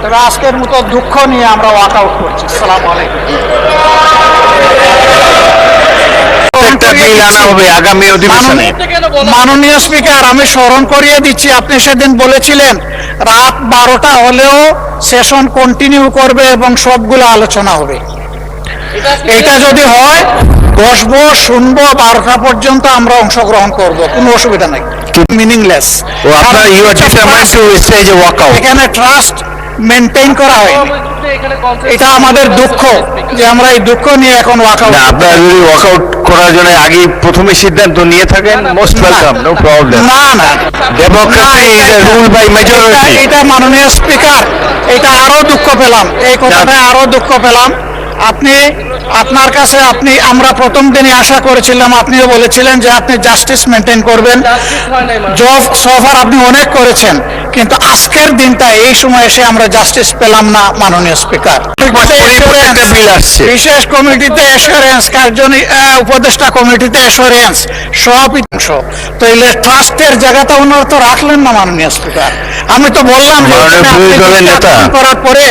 তবে আজকের মতো দুঃখ নিয়ে আমরা ওয়াক আউট করছি। আসসালামু আলাইকুম। আগামী অধিবেশনে মাননীয় স্পিকার, আমি স্মরণ করিয়ে দিচ্ছি, আপনি সেদিন বলেছিলেন রাত 12টা হলেও সেশন কন্টিনিউ করবে এবং সবগুলো আলোচনা হবে। এটা যদি হয় বসবো, শুনবো, 12টা পর্যন্ত আমরা অংশগ্রহণ করব, কোনো অসুবিধা নাই। মিনিংলেস। এখানে ট্রাস্ট মেনটেইন করা হয়, এটা আমাদের দুঃখ যে আমরা এই দুঃখ নিয়ে এখন ওয়াকআউট। আপনারা যদি ওয়াকআউট করার জন্য আগে প্রথমে সিদ্ধান্ত নিয়ে থাকেন, মোস্ট ওয়েলকাম, নো প্রবলেম। না না, democracy is a rule by majority. এটা মাননীয় স্পিকার, এটা আরো দুঃখ পেলাম, এই কথাটা আরো দুঃখ পেলাম। আপনার কাছে আমরা প্রথম দিনই আশা করেছিলাম, আপনিও বলেছিলেন যে আপনি জাস্টিস মেনটেন করবেন। জব সফর আপনি অনেক করেছেন, কিন্তু আজকের দিনটা এই সময় এসে আমরা জাস্টিস পেলাম না মাননীয় স্পিকার। বিশেষ কমিটিতে অ্যাসুরেন্স, উপদেষ্টা কমিটিতে অ্যাসুরেন্স, সব অংশ তো এলে ট্রাস্টের জায়গাটা উন্নত রাখলেন না মাননীয় স্পিকার। আমি তো বললাম করার পরে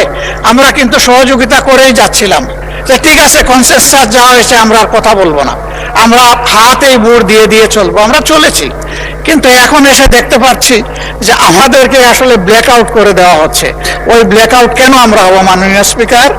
আমরা কিন্তু সহযোগিতা করেই যাচ্ছিলাম যে ঠিক আছে, কনসেনসাস যা হয়েছে আমরা আর কথা বলবো না, আমরা হাতেই ভোট দিয়ে দিয়ে চলবো, আমরা চলেছি। কিন্তু এখন এসে দেখতে পাচ্ছি যে আমাদেরকে আসলে ব্ল্যাক আউট করে দেওয়া হচ্ছে। ওই ব্ল্যাক আউট কেন আমরা হবো মাননীয় স্পিকার?